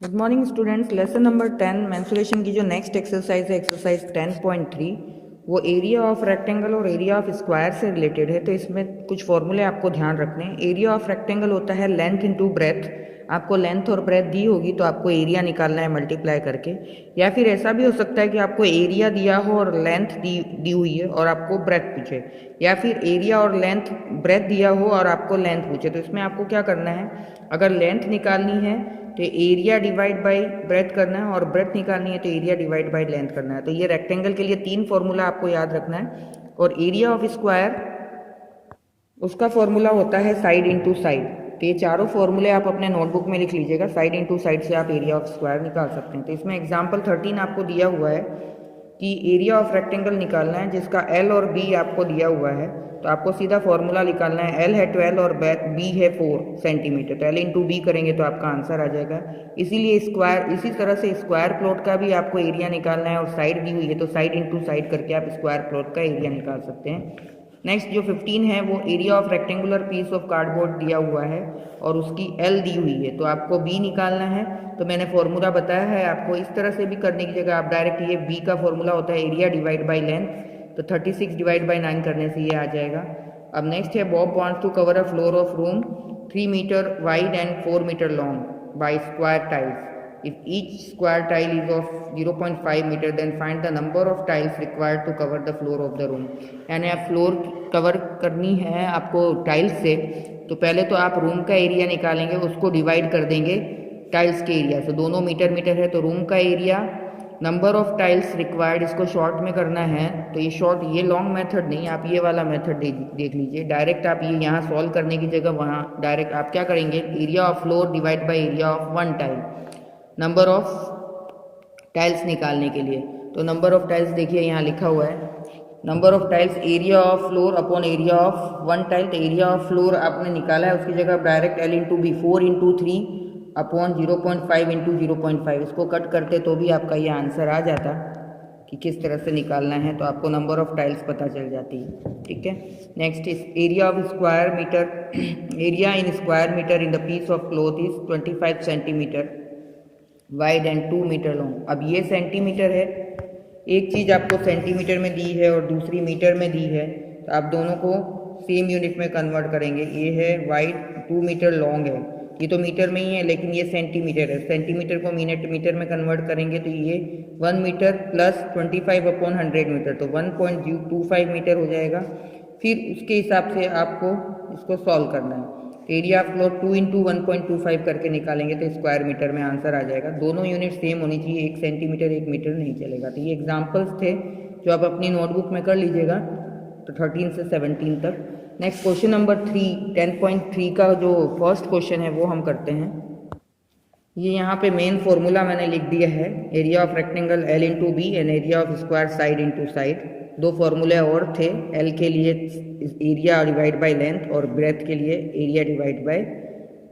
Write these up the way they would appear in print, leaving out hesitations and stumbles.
Good morning students. Lesson number 10 mensuration की जो next exercise है एक्सरसाइज 10.3 वो एरिया ऑफ रेक्टेंगल और एरिया ऑफ स्क्वायर से रिलेटेड है। तो इसमें कुछ फॉर्मूले आपको ध्यान रखने हैं। एरिया ऑफ रेक्टेंगल होता है लेंथ इनटू ब्रेथ। आपको लेंथ और ब्रेथ दी होगी तो आपको एरिया निकालना है मल्टीप्लाई करके, या फिर ऐसा भी हो सकता है कि आपको एरिया दिया हो और लेंथ दी हुई है और आपको ब्रेथ पूछे, या फिर एरिया और लेंथ ब्रेथ दिया हो और आपको लेंथ पूछे। तो इसमें आपको क्या करना है, अगर लेंथ निकालनी है तो एरिया डिवाइड बाय ब्रेथ करना है, और ब्रेथ निकालनी है तो एरिया डिवाइड बाय लेंथ करना है। तो ये रेक्टेंगल के लिए 3 फॉर्मूला आपको याद रखना है। और एरिया ऑफ स्क्वायर उसका फॉर्मूला होता है साइड इनटू साइड। तो ये चारों फॉर्मूले आप अपने नोटबुक में लिख लीजिएगा। साइड इनटू साइड से आप एरिया ऑफ स्क्वायर निकाल सकते हैं। तो इसमें एग्जांपल 13 आपको दिया हुआ है कि एरिया ऑफ रेक्टेंगल निकालना है जिसका एल और बी आपको दिया हुआ है। तो आपको सीधा फॉर्मूला निकालना है। एल है 12 और बी है 4 सेंटीमीटर। तो एल इंटू बी करेंगे तो आपका आंसर आ जाएगा। इसीलिए स्क्वायर, इसी तरह से स्क्वायर प्लॉट का भी आपको एरिया निकालना है और साइड दी हुई है तो साइड इंटू साइड करके आप स्क्वायर प्लॉट का एरिया निकाल सकते हैं। नेक्स्ट जो 15 है वो area of rectangular piece of cardboard दिया हुआ है और उसकी एल दी हुई है। तो आपको बी निकालना है। तो मैंने फॉर्मूला बताया है आपको। इस तरह से भी करने की जगह आप डायरेक्ट, ये बी का फॉर्मूला होता है एरिया डिवाइड बाय लेंथ, तो 36 डिवाइड बाय 9 करने से ये आ जाएगा। अब नेक्स्ट है Bob wants to cover a floor of room 3 metre wide and 4 metre long by square tiles. If each square tile is of 0.5 meter, then find the number of tiles required to cover the floor of the room. यानी आप floor cover करनी है आपको tiles से, तो पहले तो आप रूम का एरिया निकालेंगे, उसको डिवाइड कर देंगे टाइल्स के एरिया से। दोनों मीटर मीटर है तो रूम का area, number of tiles required, इसको शॉर्ट में करना है। तो ये शॉर्ट, ये लॉन्ग मेथड नहीं, आप ये वाला मेथड देख लीजिए। डायरेक्ट आप ये यहाँ सॉल्व करने की जगह वहाँ डायरेक्ट आप क्या करेंगे, area of floor divide by area of one tile, number of tiles निकालने के लिए। तो नंबर ऑफ टाइल्स देखिए यहाँ लिखा हुआ है, number of tiles area of floor upon area of one tile. तो एरिया ऑफ फ्लोर आपने निकाला है, उसकी जगह direct L into B, 4 into 3 upon 0.5 into 0.5, इसको कट करते तो भी आपका ये आंसर आ जाता कि किस तरह से निकालना है। तो आपको नंबर ऑफ टाइल्स पता चल जाती है। ठीक है। Next is area of square metre, area in square metre in the piece of cloth is 25 centimetre wide and 2 metre long. अब ये सेंटीमीटर है, एक चीज़ आपको सेंटीमीटर में दी है और दूसरी मीटर में दी है, तो आप दोनों को सेम यूनिट में कन्वर्ट करेंगे। ये है वाइड, 2 मीटर लॉन्ग है, ये तो मीटर में ही है लेकिन ये सेंटीमीटर है। सेंटीमीटर को मीटर में कन्वर्ट करेंगे तो ये 1 मीटर प्लस 25 अपॉन 100 मीटर, तो 1.25 मीटर हो जाएगा। फिर उसके हिसाब से आपको इसको सॉल्व करना है। एरिया ऑफ फ्लोर 2 इंटू 1.25 करके निकालेंगे तो स्क्वायर मीटर में आंसर आ जाएगा। दोनों यूनिट सेम होनी चाहिए, एक सेंटीमीटर एक मीटर नहीं चलेगा। तो ये एग्जाम्पल्स थे जो आप अपनी नोटबुक में कर लीजिएगा, तो 13 से 17 तक। नेक्स्ट क्वेश्चन नंबर 3 10.3 का जो फर्स्ट क्वेश्चन है वो हम करते हैं। ये यहाँ पे मेन फॉर्मूला मैंने लिख दिया है, area of rectangle L into B and area of square side into side. दो फॉर्मूले और थे, एल के लिए एरिया डिवाइड बाय लेंथ और ब्रेथ के लिए एरिया डिवाइड बाय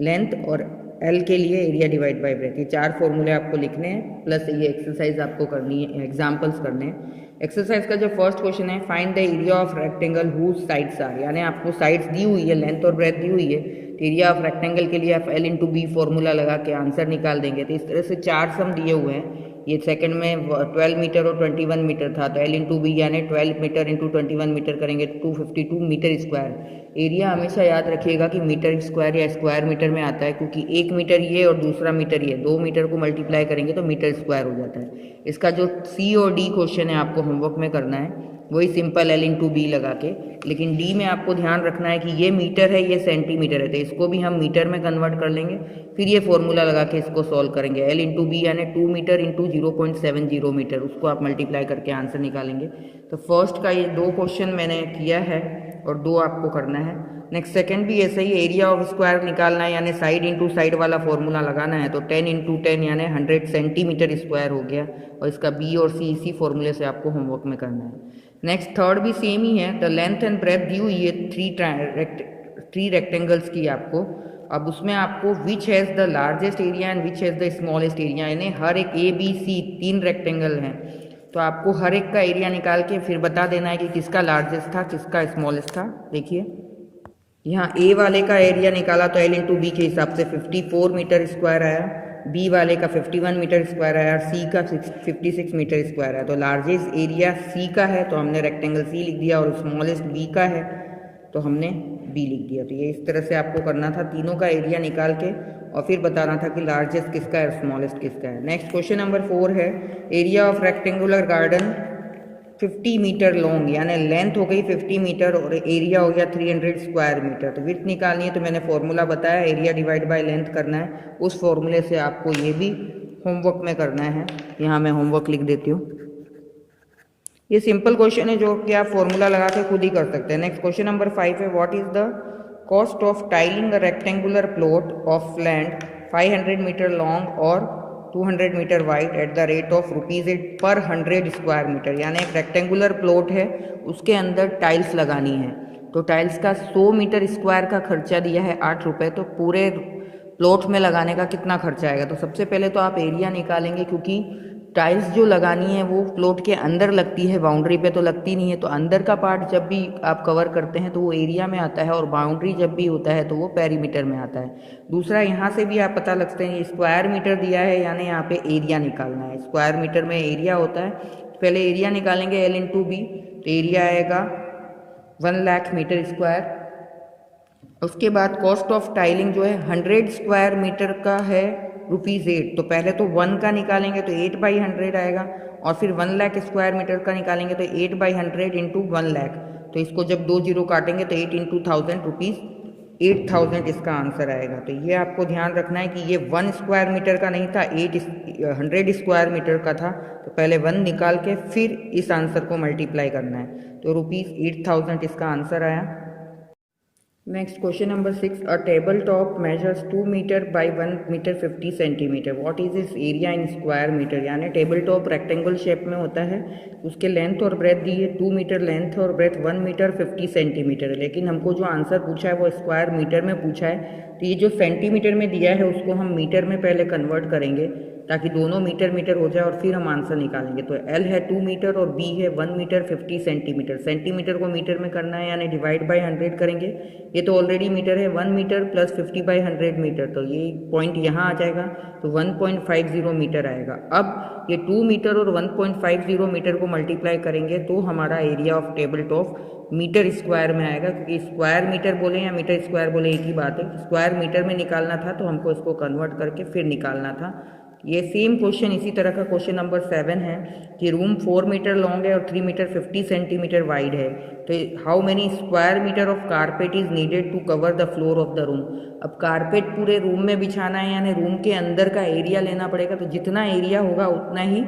लेंथ, और एल के लिए एरिया डिवाइड बाय ब्रेथ। ये 4 फॉर्मूले आपको लिखने हैं, प्लस ये एक्सरसाइज आपको करनी है, एग्जाम्पल्स करने हैं। एक्सरसाइज का जो फर्स्ट क्वेश्चन है, find the area of rectangle whose sides are, यानी आपको साइड्स दी हुई है, लेंथ और ब्रेथ दी हुई है। तो एरिया ऑफ रेक्टेंगल के लिए आप एल इंटू बी फॉर्मूला लगा के आंसर निकाल देंगे। तो इस तरह से 4 सम दिए हुए हैं। ये सेकंड में 12 मीटर और 21 मीटर था, तो एल इंटू बी यानी 12 मीटर इंटू 21 मीटर करेंगे तो 252 मीटर स्क्वायर। एरिया हमेशा याद रखिएगा कि मीटर स्क्वायर या स्क्वायर मीटर में आता है, क्योंकि 1 मीटर ये और दूसरा मीटर ये, 2 मीटर को मल्टीप्लाई करेंगे तो मीटर स्क्वायर हो जाता है। इसका जो सी और डी क्वेश्चन है आपको होमवर्क में करना है, वही सिंपल एल इंटू बी लगा के। लेकिन डी में आपको ध्यान रखना है कि ये मीटर है, ये सेंटीमीटर है, तो इसको भी हम मीटर में कन्वर्ट कर लेंगे। फिर ये फॉर्मूला लगा के इसको सॉल्व करेंगे। एल इंटू बी यानी 2 मीटर इंटू 0.70 मीटर, उसको आप मल्टीप्लाई करके आंसर निकालेंगे। तो फर्स्ट का ये 2 क्वेश्चन मैंने किया है और 2 आपको करना है। नेक्स्ट सेकंड भी ऐसे ही, एरिया ऑफ स्क्वायर निकालना है यानी साइड इंटू साइड वाला फॉर्मूला लगाना है। तो 10 इंटू 10 यानी 100 सेंटीमीटर स्क्वायर हो गया, और इसका बी और सी इसी फॉर्मूले से आपको होमवर्क में करना है। नेक्स्ट थर्ड भी सेम ही है। द लेंथ एंड ब्रेथ दी हुई है 3 रेक्टेंगल्स की आपको। अब उसमें आपको which has the largest area and which has the smallest area, यानी हर एक ए बी सी 3 रेक्टेंगल हैं, तो आपको हर एक का एरिया निकाल के फिर बता देना है कि किसका लार्जेस्ट था किसका स्मॉलेस्ट था। देखिए यहाँ ए वाले का एरिया निकाला तो एल इंटू बी के हिसाब से 54 मीटर स्क्वायर आया, बी वाले का 51 मीटर स्क्वायर आया और सी का 56 मीटर स्क्वायर है। तो लार्जेस्ट एरिया सी का है तो हमने रेक्टेंगल सी लिख दिया, और स्मॉलेस्ट बी का है तो हमने बी लिख दिया। तो ये इस तरह से आपको करना था, तीनों का एरिया निकाल के और फिर बताना था कि लार्जेस्ट किसका है और स्मॉलेस्ट किसका है। नेक्स्ट क्वेश्चन नंबर 4 है, area of rectangular garden 50 metre long, यानी लेंथ हो गई 50 मीटर और एरिया हो गया 300 स्क्वायर मीटर। तो विड्थ निकालनी है तो मैंने फॉर्मूला बताया, एरिया डिवाइड बाय लेंथ करना है, उस फॉर्मूले से आपको ये भी होमवर्क में करना है। यहाँ मैं होमवर्क लिख देती हूँ। ये सिंपल क्वेश्चन है जो कि आप फॉर्मूला लगा के खुद ही कर सकते हैं। नेक्स्ट क्वेश्चन नंबर 5 है, what is the cost of tiling a rectangular plot of land 500 metre long और 200 metre wide at the rate of ₹8 per 100 square metre. यानी एक रेक्टेंगुलर प्लॉट है, उसके अंदर टाइल्स लगानी है, तो टाइल्स का 100 मीटर स्क्वायर का खर्चा दिया है ₹8, तो पूरे प्लॉट में लगाने का कितना खर्चा आएगा। तो सबसे पहले तो आप एरिया निकालेंगे, क्योंकि टाइल्स जो लगानी है वो प्लॉट के अंदर लगती है, बाउंड्री पे तो लगती नहीं है। तो अंदर का पार्ट जब भी आप कवर करते हैं तो वो एरिया में आता है, और बाउंड्री जब भी होता है तो वो पेरीमीटर में आता है। दूसरा, यहाँ से भी आप पता लगते हैं, स्क्वायर मीटर दिया है, यानी यहाँ पे एरिया निकालना है। स्क्वायर मीटर में एरिया होता है, पहले एरिया निकालेंगे L × B, तो एरिया आएगा 1 लाख मीटर स्क्वायर। उसके बाद कॉस्ट ऑफ टाइलिंग जो है 100 स्क्वायर मीटर का है ₹8, तो पहले तो 1 का निकालेंगे तो 8/100 आएगा, और फिर 1 लाख स्क्वायर मीटर का निकालेंगे तो 8/100 × 1 लाख, तो इसको जब 2 जीरो काटेंगे तो 8 × 1000 रुपीज़ 8000 इसका आंसर आएगा। तो ये आपको ध्यान रखना है कि ये 1 स्क्वायर मीटर का नहीं था, 100 स्क्वायर मीटर का था। तो पहले 1 निकाल के फिर इस आंसर को मल्टीप्लाई करना है, तो ₹8000 इसका आंसर आया। Next question number 6, a table top measures 2 metre by 1 metre 50 centimetre, what is its area in square metre. यानी टेबल टॉप रेक्टेंगल शेप में होता है, उसके लेंथ और ब्रेथ दी है 2 मीटर लेंथ और ब्रेथ 1 मीटर 50 सेंटीमीटर है, लेकिन हमको जो आंसर पूछा है वो स्क्वायर मीटर में पूछा है। तो ये जो सेंटीमीटर में दिया है उसको हम मीटर में पहले कन्वर्ट करेंगे, ताकि दोनों मीटर मीटर हो जाए और फिर हम आंसर निकालेंगे। तो L है 2 मीटर और B है 1 मीटर 50 सेंटीमीटर। सेंटीमीटर को मीटर में करना है, यानी डिवाइड बाय 100 करेंगे। ये तो ऑलरेडी मीटर है, 1 मीटर प्लस 50/100 मीटर, तो ये पॉइंट यहाँ आ जाएगा, तो 1.50 मीटर आएगा। अब ये 2 मीटर और 1.50 मीटर को मल्टीप्लाई करेंगे तो हमारा area of table top metre square में आएगा, क्योंकि स्क्वायर मीटर बोले या मीटर स्क्वायर बोले एक ही बात है। स्क्वायर मीटर में निकालना था तो हमको इसको कन्वर्ट करके फिर निकालना था। ये सेम क्वेश्चन इसी तरह का क्वेश्चन नंबर 7 है कि रूम 4 मीटर लॉन्ग है और 3 मीटर 50 सेंटीमीटर वाइड है, तो how many square metre of carpet is needed to cover the floor of the room. अब कारपेट पूरे रूम में बिछाना है, यानी रूम के अंदर का एरिया लेना पड़ेगा, तो जितना एरिया होगा उतना ही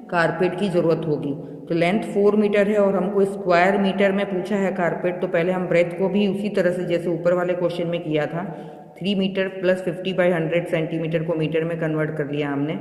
कारपेट की ज़रूरत होगी। तो लेंथ 4 मीटर है और हमको स्क्वायर मीटर में पूछा है कारपेट, तो पहले हम ब्रेथ को भी उसी तरह से जैसे ऊपर वाले क्वेश्चन में किया था, 3 मीटर प्लस 50/100 सेंटीमीटर को मीटर में कन्वर्ट कर लिया हमने।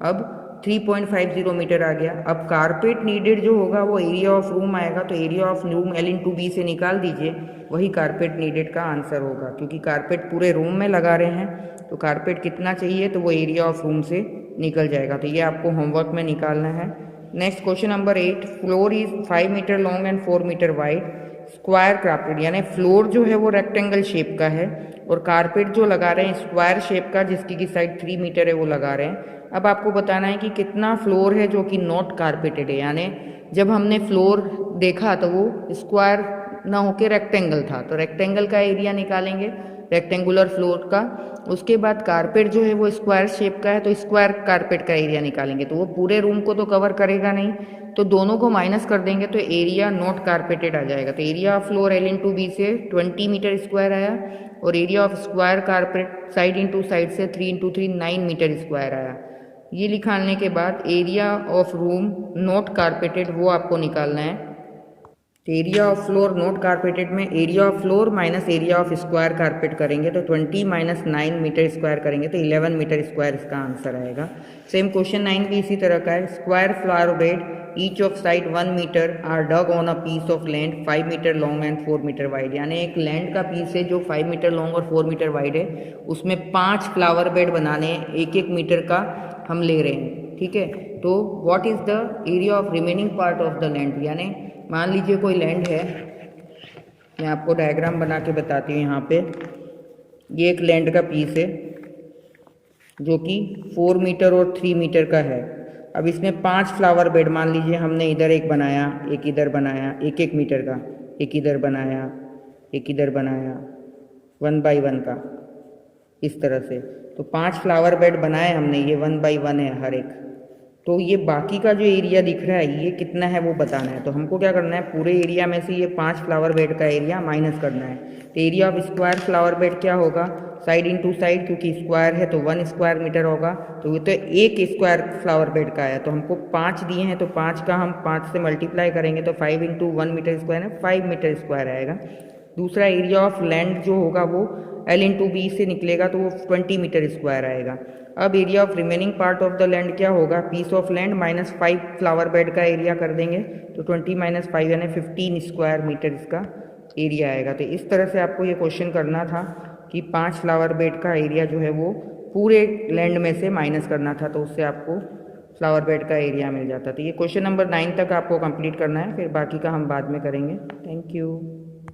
अब 3.50 मीटर आ गया। अब कारपेट नीडेड जो होगा वो एरिया ऑफ रूम आएगा, तो area of room L × B से निकाल दीजिए, वही कारपेट नीडेड का आंसर होगा, क्योंकि कारपेट पूरे रूम में लगा रहे हैं, तो कारपेट कितना चाहिए तो वो एरिया ऑफ रूम से निकल जाएगा। तो ये आपको होमवर्क में निकालना है। Next question number 8, floor is 5 metre long and 4 metre wide, square carpet, यानी फ्लोर जो है वो रेक्टेंगल शेप का है और कारपेट जो लगा रहे हैं स्क्वायर शेप का, जिसकी की साइड 3 मीटर है वो लगा रहे हैं। अब आपको बताना है कि कितना फ्लोर है जो कि नॉट कारपेटेड है, यानी जब हमने फ्लोर देखा तो वो स्क्वायर ना होके रेक्टेंगल था, तो रेक्टेंगल का एरिया निकालेंगे रेक्टेंगुलर फ्लोर का। उसके बाद कारपेट जो है वो स्क्वायर शेप का है, तो स्क्वायर कारपेट का एरिया निकालेंगे, तो वो पूरे रूम को तो कवर करेगा नहीं, तो दोनों को माइनस कर देंगे तो एरिया नॉट कारपेटेड आ जाएगा। तो area of floor L × B से 20 मीटर स्क्वायर आया और area of square carpet side into side से 3 × 3 9 मीटर स्क्वायर आया। ये निकालने के बाद area of room not carpeted वो आपको निकालना है। Area of floor not carpeted में area of floor minus area of square carpet करेंगे तो 20 - 9 मीटर स्क्वायर करेंगे तो 11 मीटर स्क्वायर इसका आंसर आएगा। सेम क्वेश्चन 9 भी इसी तरह का है। Square flower bed each of side 1 metre are dug on a piece of land 5 metre long and 4 metre wide, यानी एक लैंड का पीस है जो 5 मीटर लॉन्ग और 4 मीटर वाइड है, उसमें 5 फ्लावर बेड बनाने 1-1 मीटर का हम ले रहे हैं, ठीक है। तो what is the area of remaining part of the land, यानी मान लीजिए कोई लैंड है, मैं आपको डायग्राम बना के बताती हूँ। यहाँ पे ये एक लैंड का पीस है, जो कि 4 मीटर और 3 मीटर का है। अब इसमें 5 फ्लावर बेड, मान लीजिए हमने इधर एक बनाया, एक इधर बनाया, एक 1 मीटर का, एक इधर बनाया, एक इधर बनाया, 1 बाई 1 का, इस तरह से। तो 5 फ्लावर बेड बनाए हमने, ये 1 बाई 1 है हर एक। तो ये बाकी का जो एरिया दिख रहा है ये कितना है वो बताना है। तो हमको क्या करना है, पूरे एरिया में से ये 5 फ्लावर बेड का एरिया माइनस करना है। तो area of square flower bed क्या होगा, साइड इंटू साइड, क्योंकि स्क्वायर है तो 1 स्क्वायर मीटर होगा। तो ये तो 1 स्क्वायर फ्लावर बेड का है, तो हमको 5 दिए हैं, तो 5 का हम 5 से मल्टीप्लाई करेंगे तो 5 इंटू 1 मीटर स्क्वायर है, 5 मीटर स्क्वायर आएगा। दूसरा एरिया ऑफ लैंड जो होगा वो L इंटू बी से निकलेगा तो वो 20 मीटर स्क्वायर आएगा। अब area of remaining part of the land क्या होगा, piece of land minus 5 flower bed का एरिया कर देंगे तो 20 माइनस 5 यानी 15 स्क्वायर मीटर इसका एरिया आएगा। तो इस तरह से आपको ये क्वेश्चन करना था कि 5 फ्लावर बेड का एरिया जो है वो पूरे लैंड में से माइनस करना था, तो उससे आपको फ्लावर बेड का एरिया मिल जाता। तो ये क्वेश्चन नंबर 9 तक आपको कंप्लीट करना है, फिर बाकी का हम बाद में करेंगे। Thank you.